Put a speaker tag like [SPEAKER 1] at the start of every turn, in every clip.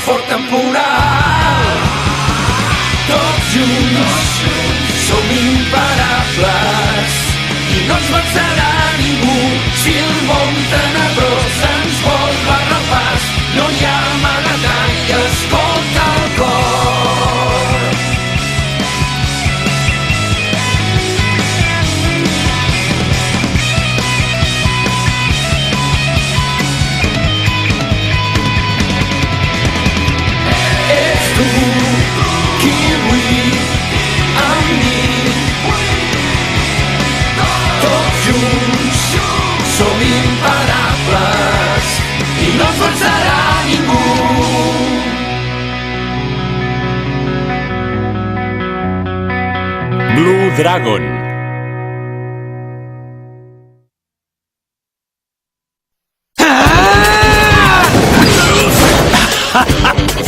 [SPEAKER 1] fort temporal. Tots junts som imparables i no ens vencerà ningú. Si el món tenebrós ens vol barrar el pas, no hi ha amagatall que escolta el cor. Ets tu qui avui amb mi, tots junts som imparables i no ens vencerà ningú.
[SPEAKER 2] Blue Dragon.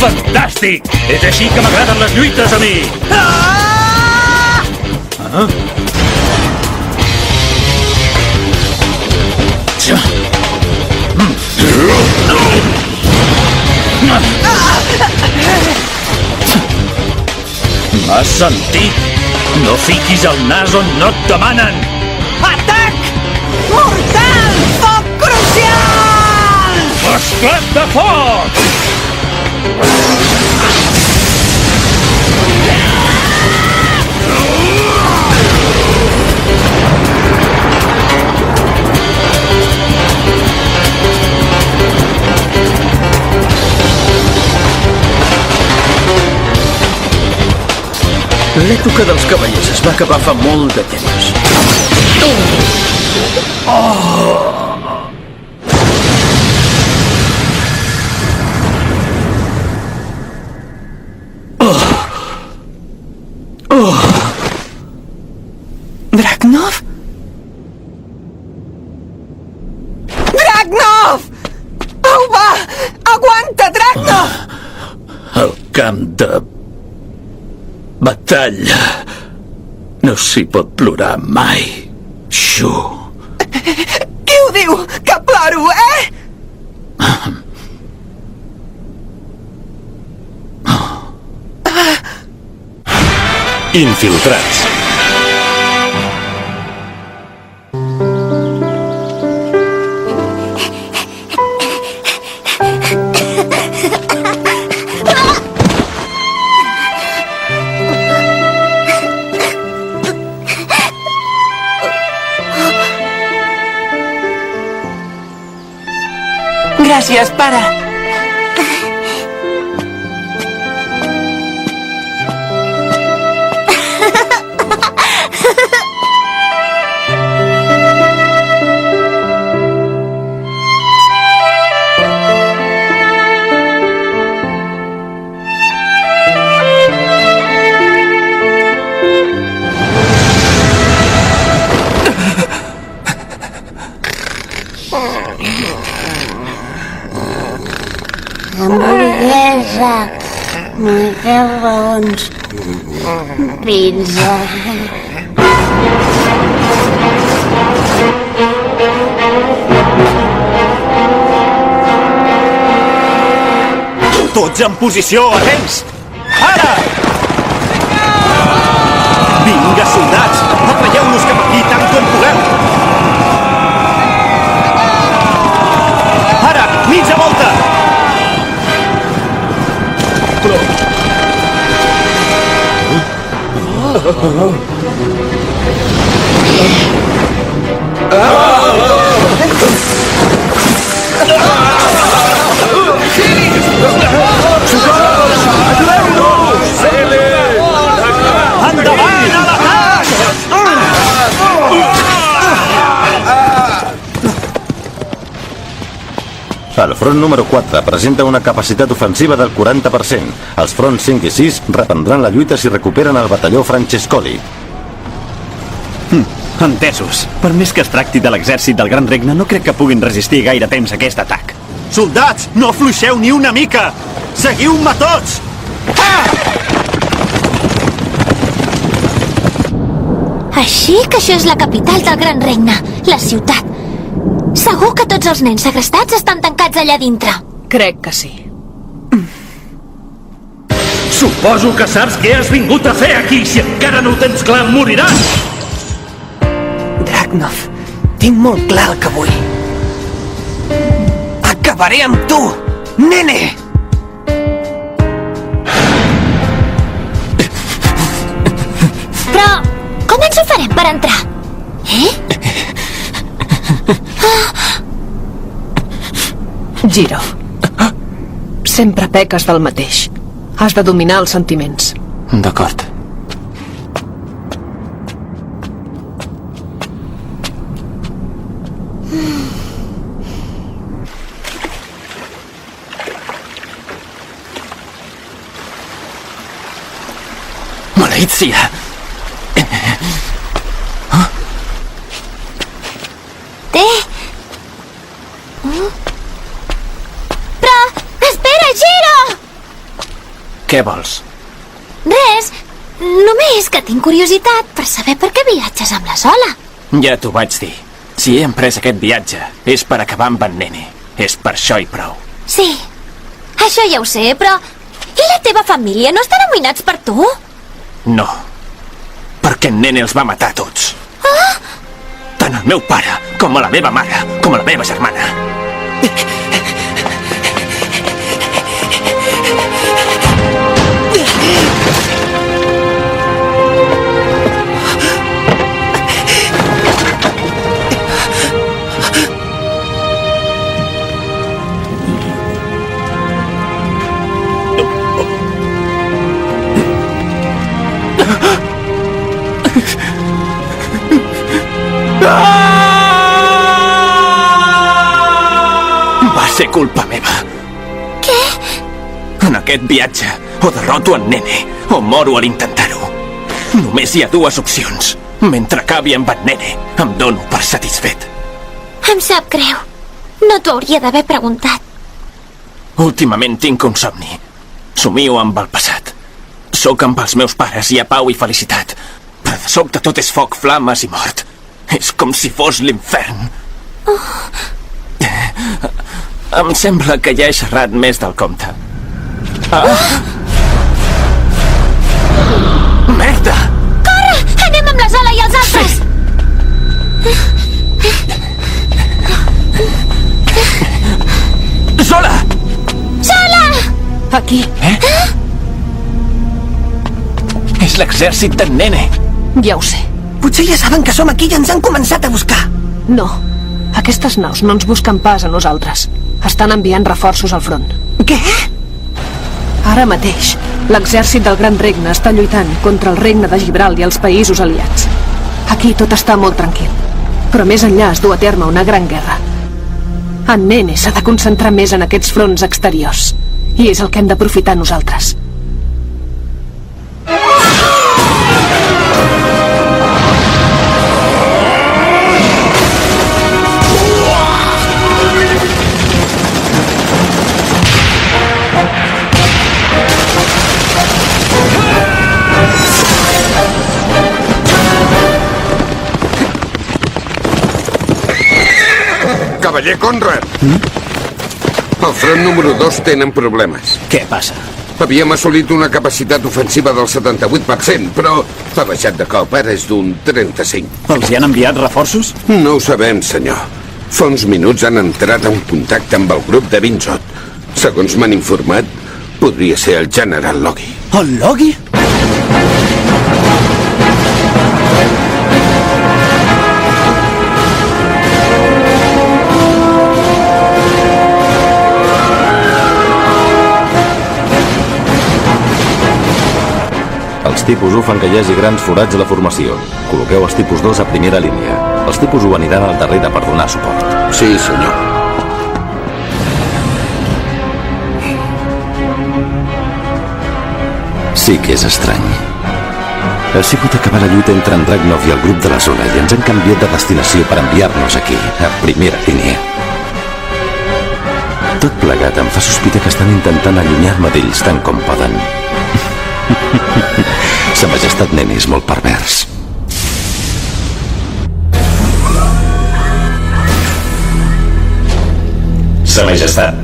[SPEAKER 2] Fantàstic! És així que m'agraden les lluites a mi! M'has sentit? No fiquis el nas on no et demanen!
[SPEAKER 3] Atac! Mortal! Foc crucial!
[SPEAKER 2] Esclat de foc!
[SPEAKER 4] L'època dels cavallers es va acabar fa molt de temps.
[SPEAKER 3] Dragnov? Dragnov! Au, va! Aguanta, Dragnov!
[SPEAKER 4] El camp de batalla no s'hi pot plorar mai, Shu.
[SPEAKER 3] Qui ho diu? Que ploro, eh?
[SPEAKER 2] Infiltrats.
[SPEAKER 3] Gràcies, pare.
[SPEAKER 5] Hamburguesa, macarrons, pizza.
[SPEAKER 2] Tots en posició, atents! Ara! Vinga, soldats! Apaieu-nos cap aquí tant com pugueu! Ara, mitja volta! Endavant, a l'atac!
[SPEAKER 6] El front número 4 presenta una capacitat ofensiva del 40%. Els fronts 5 i 6 reprendran la lluita si recuperen el batalló Francescoli.
[SPEAKER 7] Entesos. Per més que es tracti de l'exèrcit del Gran Regne, no crec que puguin resistir gaire temps aquest atac.
[SPEAKER 2] Soldats, no afluixeu ni una mica! Seguiu-me tots!
[SPEAKER 5] Així que això és la capital del Gran Regne, la ciutat. Segur que tots els nens segrestats estan tancats allà dintre.
[SPEAKER 3] Crec que sí.
[SPEAKER 2] Suposo que saps què has vingut a fer aquí. Si encara no ho tens clar, moriràs!
[SPEAKER 3] Dragnov, tinc molt clar el que vull. Acabaré amb tu, nene!
[SPEAKER 5] Però com ens ho farem per entrar?
[SPEAKER 8] Giro. Sempre peques del mateix. Has de dominar els sentiments.
[SPEAKER 9] D'acord. Maleícia!
[SPEAKER 5] Té... Però... Espera, Giro!
[SPEAKER 9] Què vols?
[SPEAKER 5] Res. Només que tinc curiositat per saber per què viatges amb la Sola.
[SPEAKER 9] Ja t'ho vaig dir. Si he emprès aquest viatge, és per acabar amb en Nene. És per això i prou.
[SPEAKER 5] Sí, això ja ho sé, però... I la teva família no estan amoïnats per tu?
[SPEAKER 9] No. Perquè en Nene els va matar a tots. Tant el meu pare, com a la meva mare, com a la meva germana. Va ser culpa meva.
[SPEAKER 5] Què?
[SPEAKER 9] En aquest viatge, o derroto en Nene, o moro a l'intentar-ho. Només hi ha dues opcions. Mentre acabi amb en Nene, em dono per satisfet.
[SPEAKER 5] Em sap greu. No t'ho hauria d'haver preguntat.
[SPEAKER 9] Últimament tinc un somni. Somio amb el passat. Sóc amb els meus pares, hi ha pau i felicitat. Però de sobte tot és foc, flames i mort. És com si fos l'infern. Em sembla que ja he xerrat més del compte. Merda!
[SPEAKER 5] Corre! Anem amb la Sola i els altres!
[SPEAKER 9] Sola!
[SPEAKER 5] Sola!
[SPEAKER 8] Aquí.
[SPEAKER 9] És l'exèrcit d'en Nene.
[SPEAKER 8] Ja ho sé.
[SPEAKER 3] Potser ja saben que som aquí i ens han començat a buscar.
[SPEAKER 8] No. Aquestes naus no ens busquen pas a nosaltres. Estan enviant reforços al front.
[SPEAKER 3] Què?
[SPEAKER 8] Ara mateix, l'exèrcit del Gran Regne està lluitant contra el regne de Gibral i els països aliats. Aquí tot està molt tranquil. Però més enllà es du a terme una gran guerra. En Nene s'ha de concentrar més en aquests fronts exteriors. I és el que hem d'aprofitar nosaltres.
[SPEAKER 10] Cavaller Conrad! Al front número 2 tenen problemes.
[SPEAKER 9] Què passa?
[SPEAKER 10] Havíem assolit una capacitat ofensiva del 78%, però ha baixat de cop, ara és d'un 35%.
[SPEAKER 7] Els hi han enviat reforços?
[SPEAKER 10] No ho sabem, senyor. Fa uns minuts han entrat en contacte amb el grup de Vinzot. Segons m'han informat, podria ser el general Logi.
[SPEAKER 7] El Logi?
[SPEAKER 6] Els tipus 1 fan que hi hagi grans forats a la formació. Col·loqueu els tipus 2 a primera línia. Els tipus 1 aniran al darrere per donar suport.
[SPEAKER 10] Sí, senyor.
[SPEAKER 6] Sí que és estrany. Ha sigut acabar la lluita entre en Dragnov i el grup de la zona i ens han canviat de destinació per enviar-nos aquí, a primera línia. Tot plegat em fa sospitar que estan intentant allunyar-me d'ells tant com poden. Sa Majestat Nene és molt pervers.
[SPEAKER 11] Sa Majestat,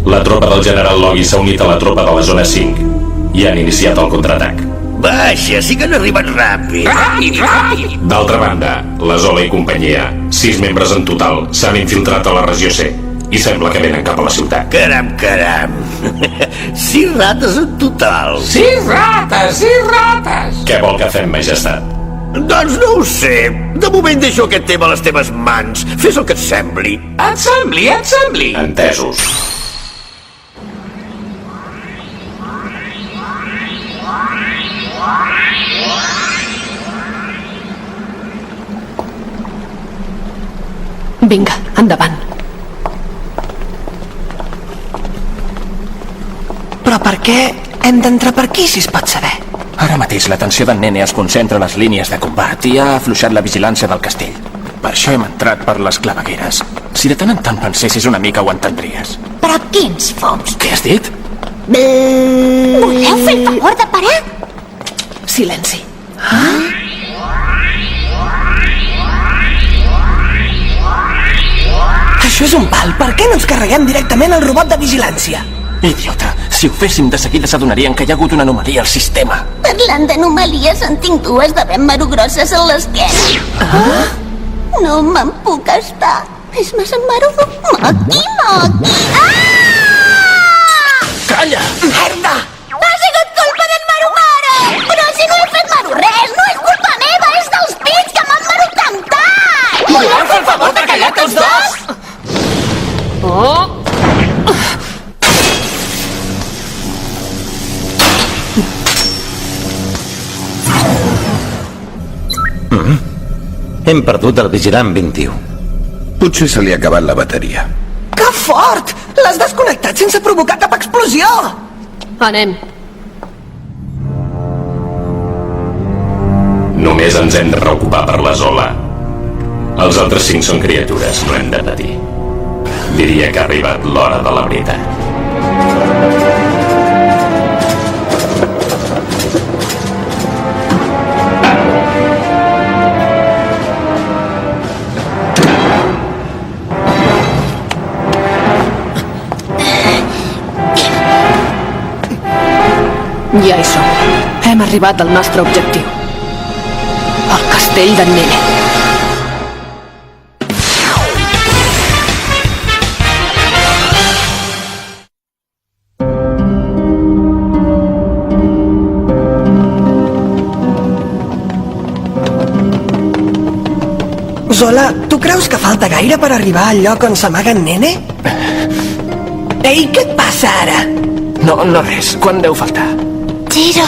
[SPEAKER 11] la tropa del general Logi s'ha unit a la tropa de la zona 5. i han iniciat el contraatac.
[SPEAKER 2] Vaja, sí que han arribat ràpid.
[SPEAKER 11] Ràpid! D'altra banda, la Zola i companyia, 6 membres en total, s'han infiltrat a la regió C i sembla que venen cap a la ciutat.
[SPEAKER 2] Caram. 6 rates en total.
[SPEAKER 1] 6 rates!
[SPEAKER 11] Què vol que fem, majestat?
[SPEAKER 2] Doncs no ho sé. De moment deixo aquest tema a les teves mans. Fes el que et sembli.
[SPEAKER 1] Et sembli.
[SPEAKER 11] Entesos.
[SPEAKER 8] Vinga, endavant.
[SPEAKER 3] Però per què hem d'entrar per aquí, si es pot saber?
[SPEAKER 9] Ara mateix l'atenció d'en Nene es concentra a les línies de combat i ha afluixat la vigilància del castell. Per això hem entrat per les clavegueres. Si de tant en tant pensessis una mica ho entendries.
[SPEAKER 5] Però quins focs?
[SPEAKER 9] Què has dit?
[SPEAKER 5] Voleu fer el favor de parar?
[SPEAKER 8] Silenci.
[SPEAKER 3] Això és un pal. Per què no ens carreguem directament el robot de vigilància?
[SPEAKER 9] Idiota, si ho féssim de seguida s'adonarien que hi ha hagut una anomalia al sistema.
[SPEAKER 5] Parlant d'anomalies, en tinc 2 de ben marogrosses a l'esquena. No me'n puc estar. És massa marugo. Moqui!
[SPEAKER 9] Calla!
[SPEAKER 3] Merda!
[SPEAKER 5] Ha sigut culpa d'en Marumara! Però si no he fet maru res, no és culpa meva, és dels pits que m'han marut tant!
[SPEAKER 1] Voleu fer el favor de callar tots dos?
[SPEAKER 6] Hem perdut el vigilant 21.
[SPEAKER 10] Potser se li ha acabat la bateria.
[SPEAKER 3] Que fort! L'has desconnectat sense provocar cap explosió!
[SPEAKER 8] Anem.
[SPEAKER 11] Només ens hem de preocupar per la Zola. Els altres 5 són criatures, no hem de patir. Diria que ha arribat l'hora de la veritat.
[SPEAKER 8] Ja hi som. Hem arribat al nostre objectiu. El castell d'en Nene.
[SPEAKER 3] Zola, tu creus que falta gaire per arribar al lloc on s'amaga en Nene? Ei, què et passa ara?
[SPEAKER 9] No res. Quan deu faltar?
[SPEAKER 5] Giro,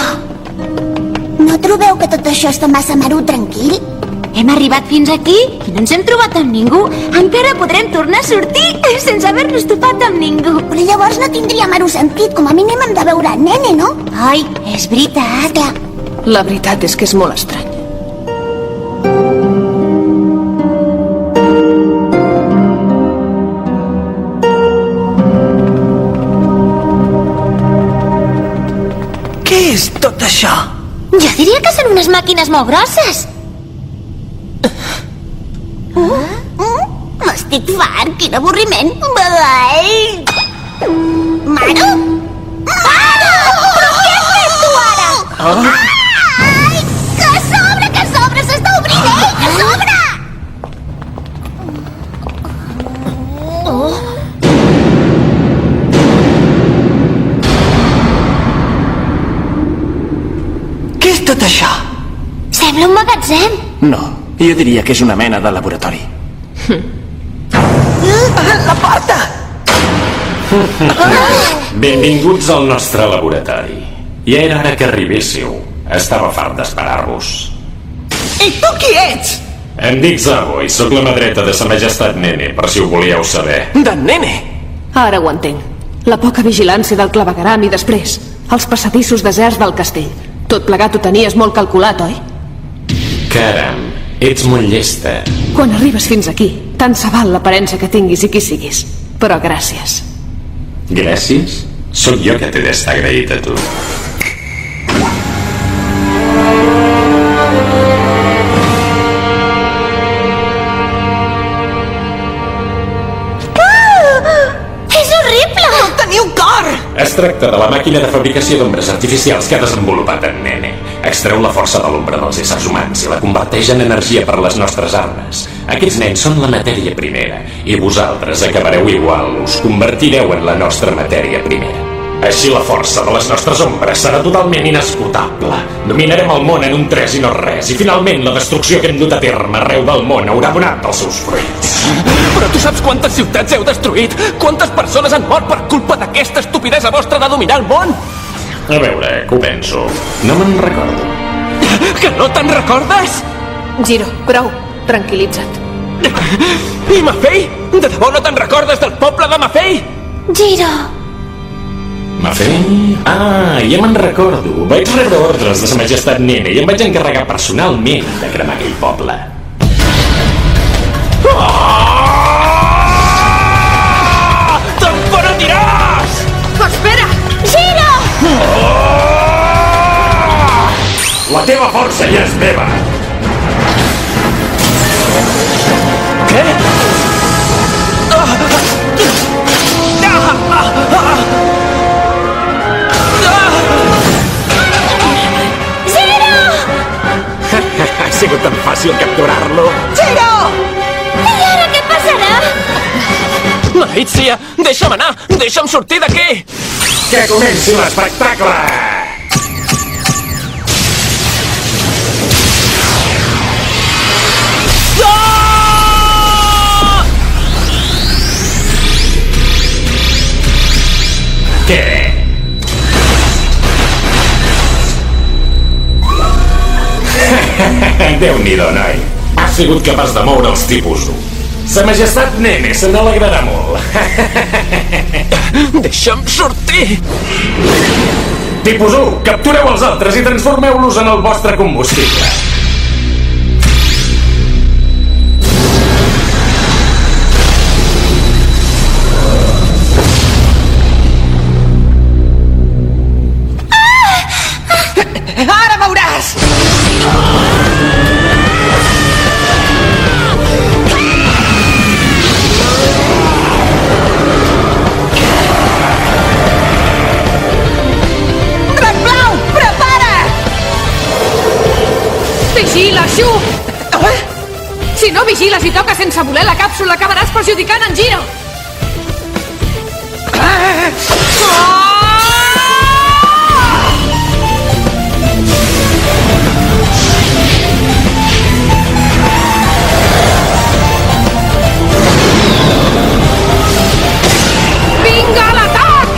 [SPEAKER 5] no trobeu que tot això està massa maru tranquil? Hem arribat fins aquí i no ens hem trobat amb ningú. Encara podrem tornar a sortir sense haver-nos topat amb ningú. Però llavors no tindria maru sentit. Com a mínim hem de veure el Nene, no? Ai, és veritat. Clar.
[SPEAKER 8] La veritat és que és molt estrany.
[SPEAKER 3] Què és tot això?
[SPEAKER 5] Jo diria que són unes màquines molt grosses. M'estic fart, quin avorriment. Maru? Maru! Però què has fet tu ara? Ai! Que sobre, s'està obrint ell, que sobre!
[SPEAKER 3] Què és tot això?
[SPEAKER 5] Sembla un magatzem.
[SPEAKER 9] No, jo diria que és una mena de laboratori.
[SPEAKER 3] La porta!
[SPEAKER 11] Benvinguts al nostre laboratori. Ja era hora que arribéssiu. Estava fart d'esperar-vos.
[SPEAKER 3] I tu qui ets?
[SPEAKER 11] Em dic Zabo i sóc la mà dreta de Sa Majestat Nene, per si ho volíeu saber.
[SPEAKER 9] D'en Nene!
[SPEAKER 8] Ara ho entenc. La poca vigilància del clavegueram i després els passadissos deserts del castell. Tot plegat ho tenies molt calculat, oi?
[SPEAKER 11] Caram, ets molt llesta.
[SPEAKER 8] Quan arribes fins aquí, tant se val l'aparença que tinguis i qui siguis. Però gràcies.
[SPEAKER 11] Gràcies? Sóc jo que t'he d'estar agraït a tu.
[SPEAKER 5] És horrible!
[SPEAKER 3] No teniu cor!
[SPEAKER 11] Es tracta de la màquina de fabricació d'ombres artificials que ha desenvolupat en Nene. Extreu la força de l'ombra dels éssers humans i la converteix en energia per les nostres armes. Aquests nens són la matèria primera i vosaltres acabareu igual, us convertireu en la nostra matèria primera. Així la força de les nostres ombres serà totalment inesgotable. Dominarem el món en un 3 i no res, i finalment la destrucció que hem dut a terme arreu del món haurà donat els seus fruits.
[SPEAKER 9] Però tu saps quantes ciutats heu destruït? Quantes persones han mort per culpa d'aquesta estupidesa vostra de dominar el món?
[SPEAKER 11] A veure, que ho penso. No me'n recordo.
[SPEAKER 9] Que no te'n recordes?
[SPEAKER 8] Giro, prou. Tranquil·litza't.
[SPEAKER 9] I Mafei? De debò no te'n recordes del poble de Mafei?
[SPEAKER 5] Giro!
[SPEAKER 11] Mafei? Ah, ja me'n recordo. Vaig rebre ordres de Sa Majestat Nene i em vaig encarregar personalment de cremar aquell poble.
[SPEAKER 9] Te'n penediràs!
[SPEAKER 8] Espera!
[SPEAKER 5] Giro!
[SPEAKER 11] La teva força ja és meva!
[SPEAKER 9] Què?
[SPEAKER 11] Ha sigut tan fàcil capturar-lo.
[SPEAKER 5] Giro! I ara què passarà?
[SPEAKER 9] Maleícia! Deixa'm anar! Deixa'm sortir d'aquí!
[SPEAKER 11] Que comenci l'espectacle! Què? Déu-n'hi-do, noi. Has sigut capaç de moure els tipus 1. Sa Majestat Nene se n'alegrarà molt.
[SPEAKER 9] Deixa'm sortir!
[SPEAKER 11] Tipus 1, captureu els altres i transformeu-los en el vostre combustible.
[SPEAKER 3] Ara veuràs! Drac blau, prepara't!
[SPEAKER 8] Vigila, Shu! Si no vigiles i toques sense voler la càpsula, acabaràs perjudicant en Giro! Vinga, l'atac!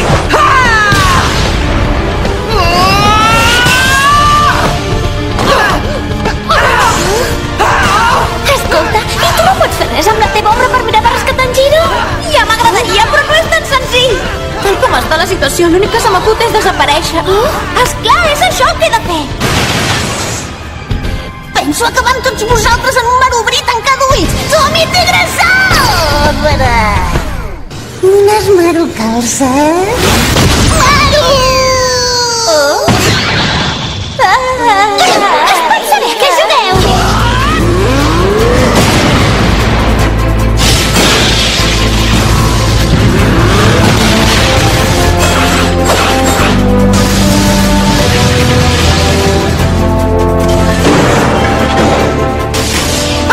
[SPEAKER 5] Escolta, i tu no pots fer res amb la teva obra per mirar de rescatar en Giro? Ja m'agradaria, però no és tan senzill. Tal com està la situació, l'únic que se m'acut és desaparèixer. Esclar, és això que he de fer. Penso acabar amb tots vosaltres en un marobrí tancat d'ulls. Som-hi, tigressó! Un esmero calça. Maru! Es pot saber que jugueu?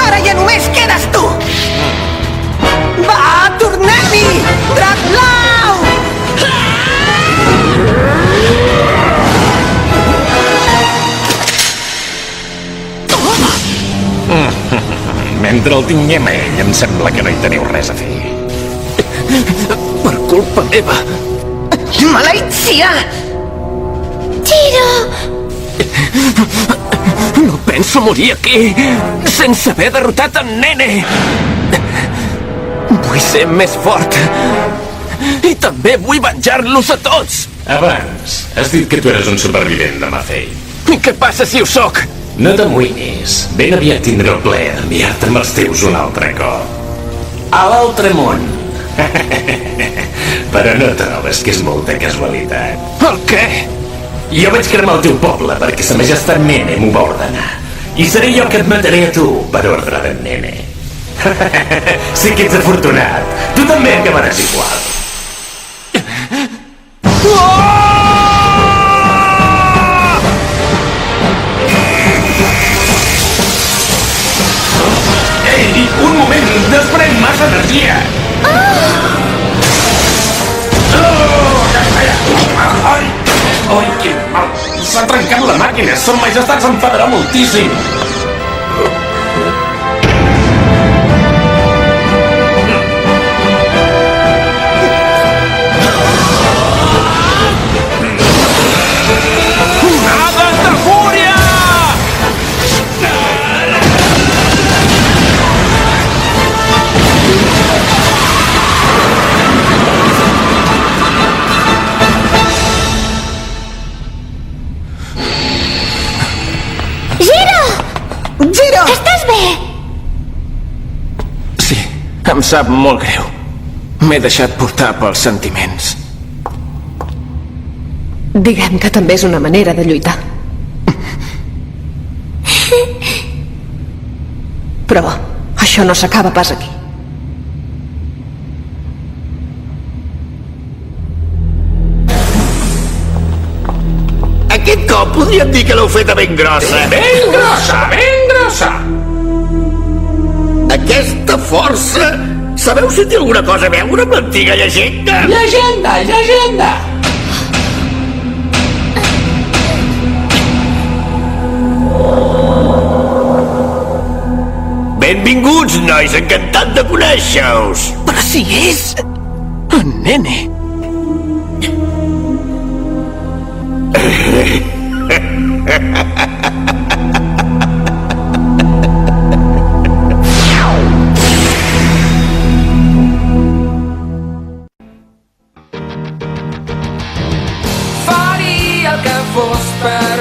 [SPEAKER 3] Ara ja només quedes tu! Va, tornem-hi! Drac blau!
[SPEAKER 11] Mentre el tinguem a ell, em sembla que no hi teniu res a fer.
[SPEAKER 9] Per culpa meva!
[SPEAKER 3] Maleícia!
[SPEAKER 5] Giro!
[SPEAKER 9] No penso morir aquí sense haver derrotat en Nene! Vull ser més fort! I també vull venjar-los a tots!
[SPEAKER 11] Abans, has dit que tu eres un supervivent de Mafei.
[SPEAKER 9] I què passa si ho sóc?
[SPEAKER 11] No t'amoïnis. Ben aviat tindré el plaer d'enviar-te amb els teus un altre cop. A l'altre món. Però no trobes que és molta casualitat?
[SPEAKER 9] El què?
[SPEAKER 11] Jo vaig cremar el teu poble perquè Sa Majestat Nene m'ho va ordenar. I seré jo que et mataré a tu per ordre d'en Nene. Sí que ets afortunat. Tu també acabaràs igual. S'ha trencat la màquina! Son Majestat s'enfadarà moltíssim!
[SPEAKER 1] Onades de fúria!
[SPEAKER 3] Zero!
[SPEAKER 5] Estàs bé?
[SPEAKER 9] Sí, em sap molt greu. M'he deixat portar pels sentiments.
[SPEAKER 8] Diguem que també és una manera de lluitar. Però això no s'acaba pas aquí.
[SPEAKER 2] Aquest cop podríem dir que l'heu feta ben grossa.
[SPEAKER 11] Ben grossa, ben grossa!
[SPEAKER 2] Aquesta força... Sabeu si té alguna cosa a veure amb l'antiga llegenda?
[SPEAKER 11] Llegenda, llegenda!
[SPEAKER 2] Benvinguts, nois, encantat de conèixer-us.
[SPEAKER 3] Però si és...
[SPEAKER 9] En Nene.
[SPEAKER 1] Faria el que fos per